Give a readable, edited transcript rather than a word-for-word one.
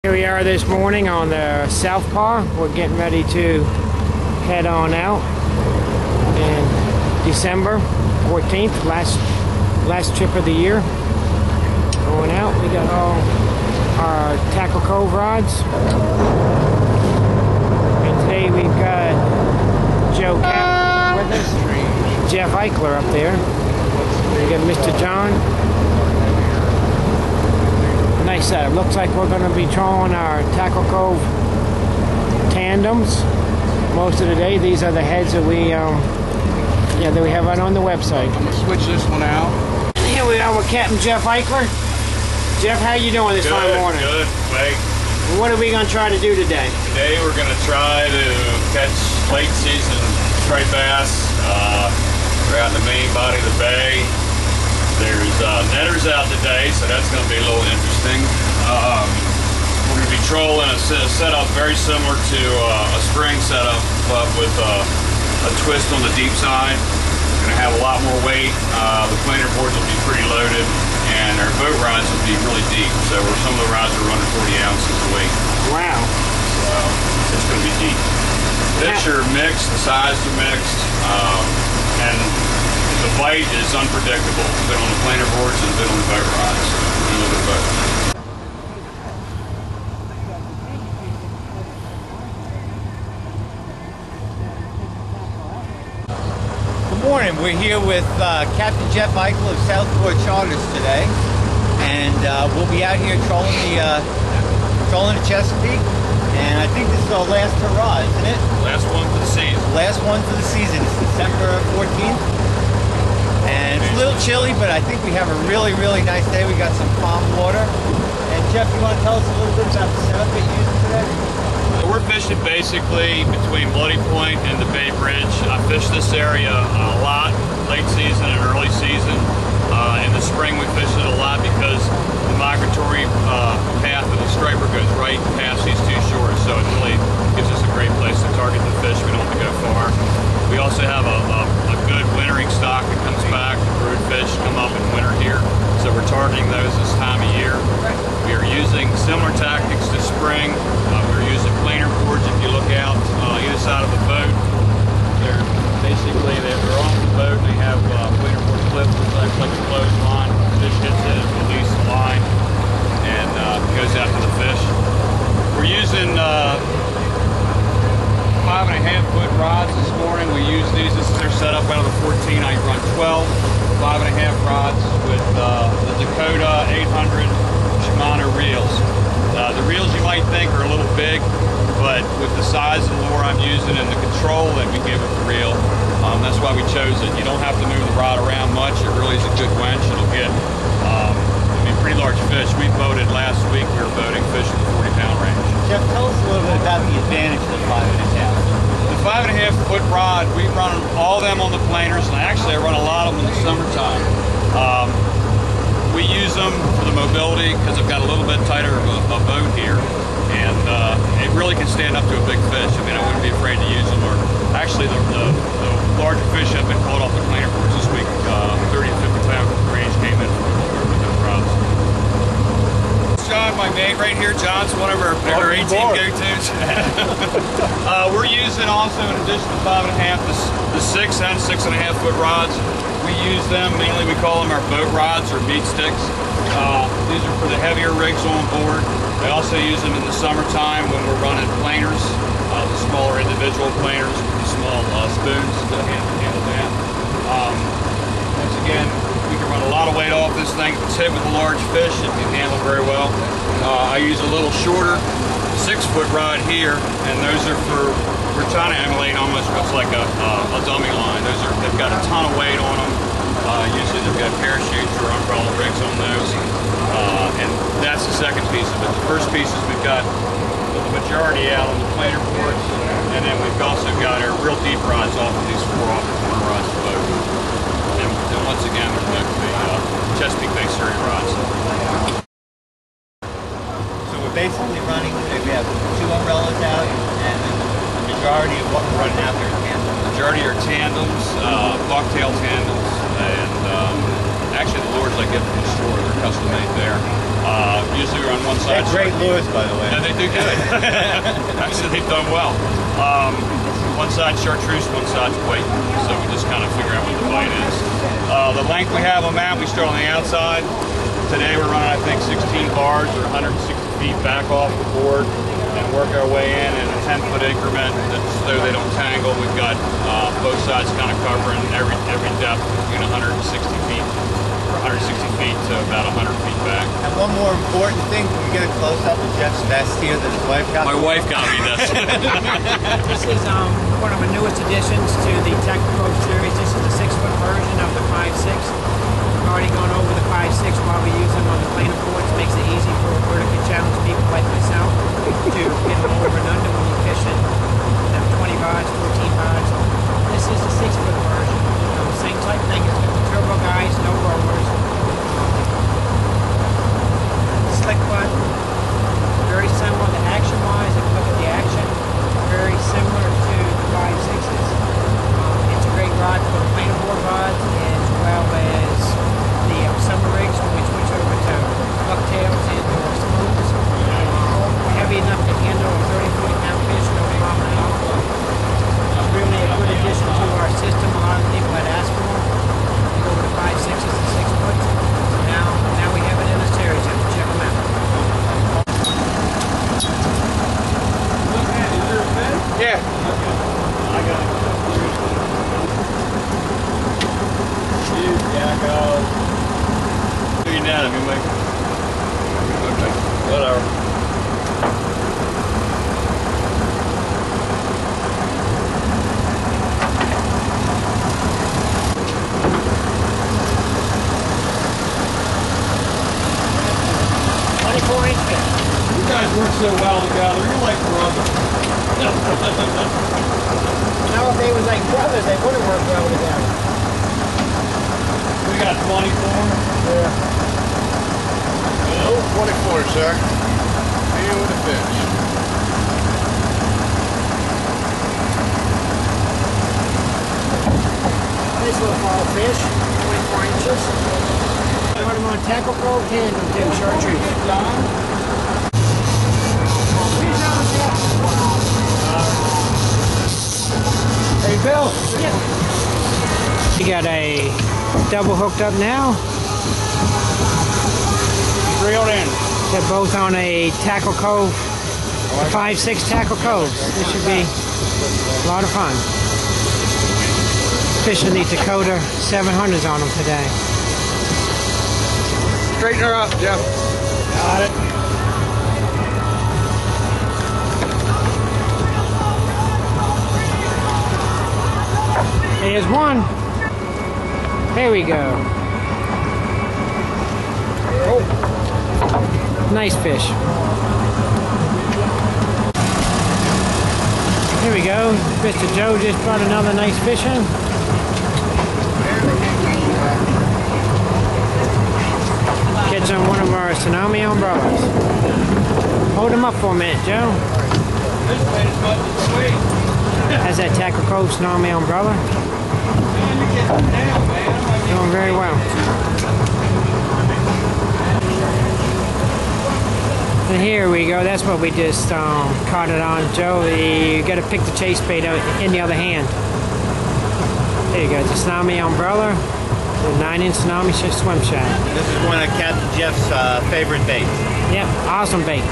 Here we are this morning on the Soutpaw. We're getting ready to head on out. And December 14th, last trip of the year. Going out. We got all our Tackle Cove rods. And today we've got Joe Cap with us. Jeff Eichler up there. We got Mr. John. Nice setup. Looks like we're going to be throwing our Tackle Cove tandems most of the day. These are the heads that we that we have right on the website. I'm gonna switch this one out. Here we are with Captain Jeff Eichler. Jeff, how you doing this fine morning? Good, Wait. What are we going to try to do today? Today we're going to try to catch late season striped bass throughout the main body of the bay. There's netters out today, so that's going to be a little interesting. We're going to be trolling a setup very similar to a spring setup, but with a twist on the deep side. We're going to have a lot more weight. The planer boards will be pretty loaded, and our boat rods will be really deep. So some of the rods are running 40 ounces of weight. Wow. So it's going to be deep. Fish are mixed, the size are mixed, and the bite is unpredictable. It's been on the planer boards and been on the boat rods. So a little bit of both. Good morning. We're here with Captain Jeff Eichler of Soutpaw Charters today, and we'll be out here trolling the Chesapeake. And I think this is our last hurrah, isn't it? Last one for the season. Last one for the season. It's December 14th. And it's a little chilly, but I think we have a really, really nice day. We got some calm water. And Jeff, you want to tell us a little bit about the setup that you're using today? We're fishing basically between Bloody Point and the Bay Bridge. I fish this area a lot, late season and early season. In the spring we fish it a lot because the migratory path of the striper goes right past these two shores, so it really gives us a great place to target the fish. We don't have to go far. We also have a good wintering stock that comes back. The brood fish come up and winter here, so we're targeting those this time of year. We are using similar tactics to spring. We're using planer boards. If you look out either side of the boat, they're on the boat. They have planer board clips that looks like a clothesline. Fish hits it, it releases the line, and goes after the fish. We're using 5.5-foot rods this morning. We use these. This is their setup out of the 14. I run 12 5.5 rods with the Dakota 800 Shimano reels. The reels you might think are a little big, but with the size and lure I'm using and the control that we give with the reel, that's why we chose it. You don't have to move the rod around much. It really is a good winch. It'll get pretty large fish. We boated last week. We were boating fish in the 40-pound range. Jeff, tell us a little bit about the advantage of the 5.5. The 5.5-foot rod, we run all of them on the planers, and actually I run a lot of them in the summertime. We use them for the mobility because I've got a little bit tighter of a boat here, and it really can stand up to a big fish. I mean, I wouldn't be afraid to use them. Or actually, the larger fish have been caught off the planer boards this week. 30 to 50-pound range came in from those rods. John, my mate right here. John's one of our 18 go-tos. We're using also, in addition to 5.5, the 6 and 6.5-foot rods. We use them mainly. We call them our boat rods or beat sticks. These are for the heavier rigs on board. We also use them in the summertime when we're running planers, the smaller individual planers with the small spoons to handle that. Once again, we can run a lot of weight off this thing. If it's hit with a large fish, it can handle very well. I use a little shorter 6-foot rod here, and those are for, we're trying to emulate almost what's like a dummy line. They've got a ton of weight on them. Usually they've got parachutes or umbrella rigs on those. And that's the second piece of it. The first piece is we've got the majority out on the planer boards, and then we've also got our real deep rods off of these 4-off-the-corner rods for boat. And once again, they're the Chesapeake Bay Surrey rods. So we're basically running, we have 2 umbrellas out, and the majority of what we're running out there is tandems. The majority are tandems, bucktail tandems, and actually the lures I get from the store, they're custom made there. Usually we're on one side. They're great lures, by the way. Yeah, they do good. Actually, they've done well. One side chartreuse, one side's weight. So we just kind of figure out what the bite is. The length we have on that, we start on the outside. Today we're running, I think, 16 bars or 160 feet back off the board and work our way in a 10-foot increment so they don't tangle. We've got both sides kind of covering every depth between 160 feet or 160 feet to about 100 feet back. And one more important thing, can we get a close-up of Jeff's vest here that his wife got? My wife got me this. This is one of the newest additions to the Tactical series. This is the 6-foot version of the 5.6. We've already gone over the 5.6 while we use them on the planer boards. Makes it easy for vertically challenged people like myself to get them over and under when you're fishing. 20 rods, 14 rods. This is the 6-foot version. Same type thing. It's got the turbo guys, no rollers. Slick butt. Very similar to action-wise. If you look at the action, very similar to the 5.6s. It's a great rod for the planer board rods as well as the summer rigs when we switch over to bucktails and or spoons. Heavy enough to handle a 30, 40-pound fish, no problem at all. It's really a good addition to our system. A lot of people had asked for them. We go over to 5.6s and 6-foots. Now we have it in a series. You have to check them out. Yeah. I got it. Yeah, go. You're down at me, Mike. Okay. Whatever. You guys work so well together. You're like brothers. Now if they was like brothers, they wouldn't work well together. We got 24. Yeah. Oh, 24, sir. Here with a fish. Nice little fall fish, 24 inches. Put them on tackle cove tandem too, chartreuse. Hey Bill. Yeah. You got a double hooked up now. Reeled in. They're both on a tackle cove, a 5.6 tackle cove. This should be a lot of fun. Fishing the Dakota 700s on them today. Straighten her up, Jeff. Got it. There's one. There we go. Oh. Nice fish. Here we go. Mr. Joe just brought another nice fish in. Catch on one of our tsunami umbrellas. Hold him up for a minute, Joe. Has that Tackle Cove tsunami umbrella. Doing very well. And here we go. That's what we just caught it on, Joe. You got to pick the chase bait out in the other hand. There you go. The tsunami umbrella. The 9-inch tsunami swim shad. This is one of Captain Jeff's favorite baits. Yep, awesome bait.